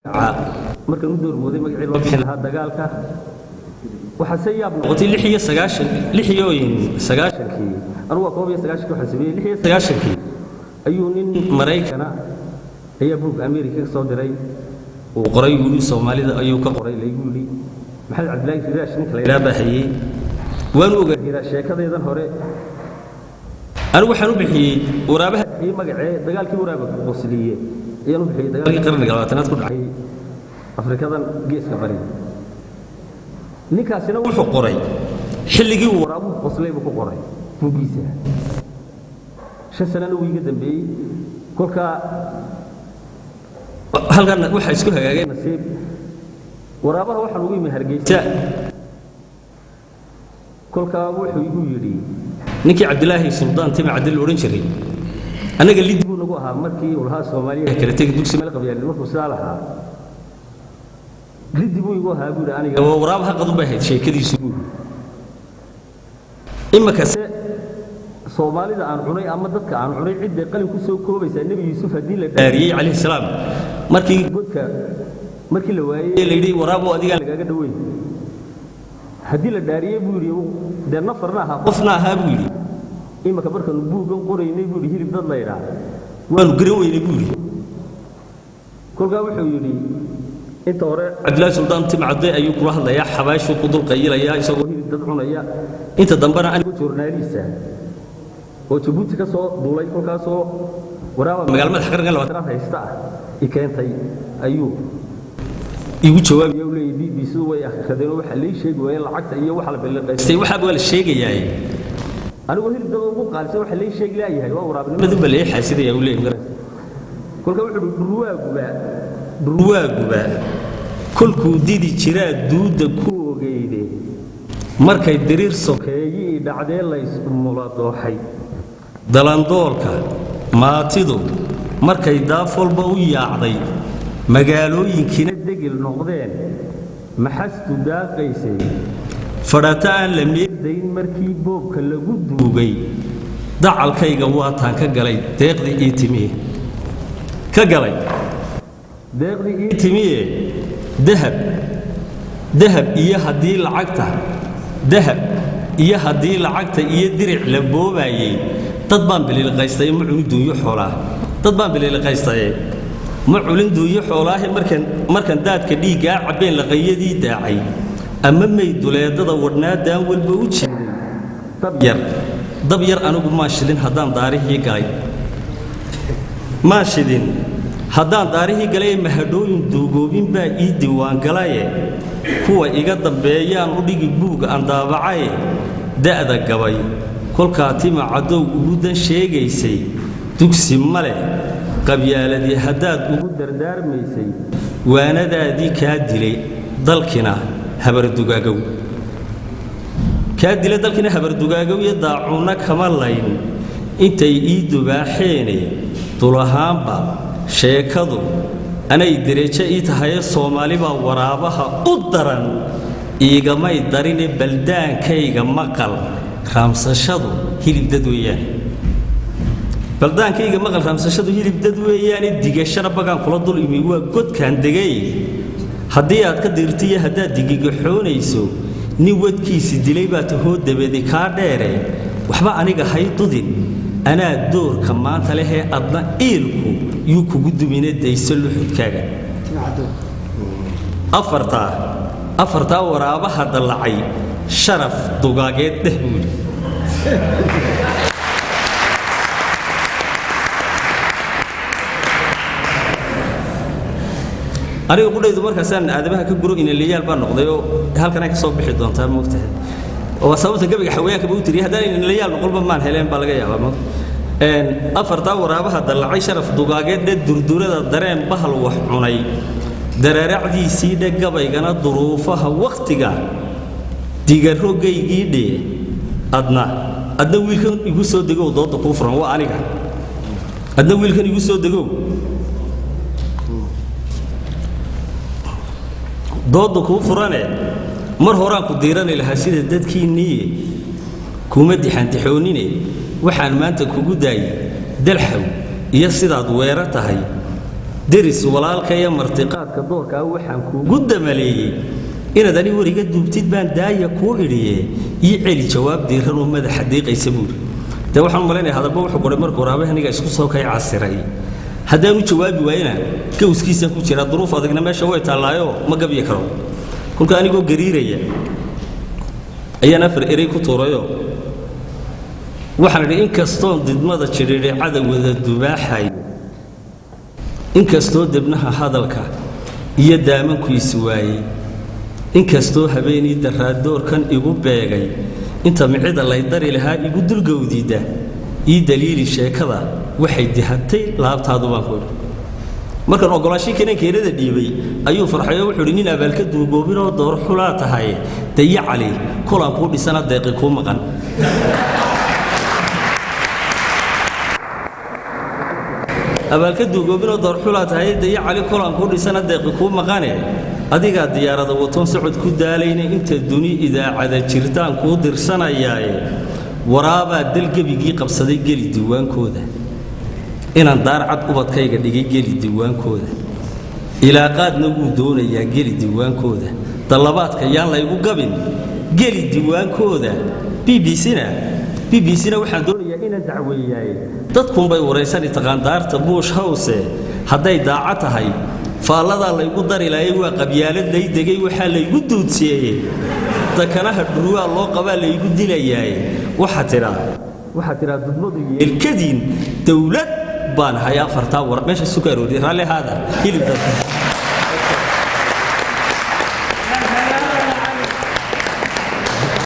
markan u doormooday magacii loo bixin lahaa dagaalka waxa say yaab noqotay 96kii anigu waa 96 waxaan sameeyay 96kii ayuu nin Mareykan ayaa buug Ameerika ka soo diray oo qoray wili Soomaalida ayuu ka qoray leeyuli maxamed Cabdilaahi Firaash ninka la ilaabahay waan ogahay sheekadeedan hore anigu waxaan u bixiyay waraabaha magacii dagaalkii waraabaha qosliye iyanu bixiyay dagaalkii qarniga 20aad ku dhacay Afrikadan geeska bari ninkaasina wuxuu qoray xilligii waraabuhu qoslay buu ku qoray buugiisa shanana uu iga dambeeyay kolka halkan waxa isku hagaagay nasiib waraabaha waxa lagu yimid Hargeysa kolka wuxuu igu yiri ninkii Cabdilaahi Suldaan Timi Cabdil oran jiray anaga lidib uu nagu ahaa markii uu lahaa Soomaaliya kala tag dugsi meel qabyaalad markuu saalaha lidib uu igu ahaa buur aniga waraabaha qadun bay hayd sheekadiisu imaka Soomaalida aan cunay ama dadka aan cunay cid ay qalin ku soo koobaysa Nabi Yuusuf hadii la dhaariyay alayhi salaam markii godka markii la waayay la yiri waraabo adiga lagaga dhaweey hadii la dhaariyay buuri de nafarna aha qofna aha buuri imaka markan buugan qoraynay buuri hilib dad la yiraahdo waanu garan weynay buuri kolka wuxuu yiri inta hore Cabdilaahi Suldaan Timi Cabdi ayuu kula hadlayaa xabaashu ku dul qaylaya isagoo hilib dad cunaya inta dambana anigu joornaalista oo Djibouti ka soo duulay kolkaas oo waraaba magaalada xaqarka 20 haysta i keentay ayuu igu jawaabay oo leeyahay BBC way akhriday waxa la sheegay lacagta iyo waxa la bilaaqay waxa la sheegayay anigu hilib dad ugu qaalsay waxa la sheegayay waa waraabnimadu bal ay xaasiday oo leeyahay kolka wuxuu ruwaaguba kulku didi jira duuda ku ogeeyay markay diriir sokeeyay dhacday la isku muladooxay dalandoolka maatidu markay daafalba u yaacday magaalooyinkina degil noqdeen maxastu daaqaysay farataan la meedayn markii boobka lagu duugay dacalkayga waataan ka galay deeqdii ii timi ka galay deeqdii ii timi dahab iyo hadii lacagta dahab iyo hadii lacagta iyo diric la boobayay dad baan biliilqaystay ma cuni duuyo xoolaa dad baan biliilqaystay ma culin duuyo xoolaahi markan daadka dhiiga cabeen la qayadii daacay ama meeyduleedada wadnaadaan walba u jeeday dab yar anigu ma shidin hadaan daarihii galay ma shidin hadaan daarihii galay mahadooyin duugoobin baa ii diiwaan galay kuwa iga dambeeyaan u dhigi buuga aan daabacay da'da gabay kolka Timi Cadow ugu dan sheegaysay dugsi male qabyaaladii hadaad ugu dardaarmaysay waanadaadii ka dilay dalkina habar dugaagow ka dilay dalkina habar dugaagow iyo daacuna kama layn intay ii dubaaxeen dulahaanba sheekadu anay direeje ii tahay Soomaali baa waraabaha u daran iigamay darine baldaankayga maqal raamsashadu hilib dad weeyaan baldaankayga maqal raamsashadu hilib dad weeyaan digashada bagan kula dul imi waa godkan degay hadii aad ka dirtiye hadaa digiga xoonayso nin wadkiisi dilay baa tahoo dabadi ka dheere waxba aniga haydudin ana doorka maanta leh adna eelku yu kugu dumine deyso luxudkaaga afarta waraabaha dalacay sharaf dugaageed dhehbuuli aniga qudaydu markaasaan aadabaha ka guro in leeyaal baa noqday oo halkan ka soo bixi doontaa moogtahay oo sababta gabiga xawayaanka buu tiri hadaan in leeyaal qolba maan heleen baa laga yaabaa afarta waraabaha dalacay sharaf dugaageed durdurada dareen bahal wax cunay dararacdiisii gabaygana duruufaha waqtiga digarogaygii dhee adna wiilkan igu soo dagow dooda ku furan waa aniga adna wiilkan igu soo dagow dooda ku furane mar horaan ku diiranay lahaa sida dadkiinii kuma dixantixoonine waxaan maanta kugu daayay dalxaw iyo sidaad weera tahay deris walaalka iyo martiqaad dalabaadka doorka waxaan kuugu damaleeyay inaad ani wariga duubtid baan daaya kuu idhiye ii celi jawaab diiran oo madaxa deeqaysa buuri de waxaan malaynayaa hadalba wuxuu qoray markuu raabay aniga isku soo kay casiray haddaanu jawaabi waayna gowskiisa ku jira duruuf adagna meesha way taalaayo ma gabiye karo kulka anigoo gariiraya ayaan afar eray ku tuurayo waxaan idhi inkastoo didmada jiriiricada wada dubaaxay inkastoo debnaha hadalka iyo daamankiisu waayey inkastoo habeenii daraadoorkan igu beegay inta micida lay dari lahaa igu dulgowdiida ii daliili sheekada waxay dihatay laabtaadu baan ku idhi markaan ogolaashii kinankeerada dhiibay ayuu farxayo wuxuu idhi nin abaalka duugoobinoo door xulaa tahay daya cali kolaan kuu dhisana deeqi kuu maqan abaalka duugoobinoo door xulaa tahay daya cali kolaan kuu dhisana deeqi kuu maqane adigaa diyaarada watoon socod ku daalayna inta duni idaacada jirtaan kuu dirsanayaaye waraabaa dalgebigii qabsaday geli diiwaankooda inaan daar cad ubadkayga dhigay geli diiwaankooda ilaa qaadna wuu doonayaa geli diiwaankooda dallabaadka yaan laygu gabin geli diiwaankooda bbcna waxaan doonayaa inaan dacweeyaaye dadkunbay waraysani taqaandaarta buush hawse hadday daaca tahay faalladaa laygu dari laayay waa qabyaalad lay degay waxaa laygu duudsiyeeyey dakanaha dhuruwaa loo qabaa laygu dilayaaye waxaa tidhaa dudmadu yeelkadiin dawlad baan hay afartaa war meesha suka arooriyay raalli haada hilib dadka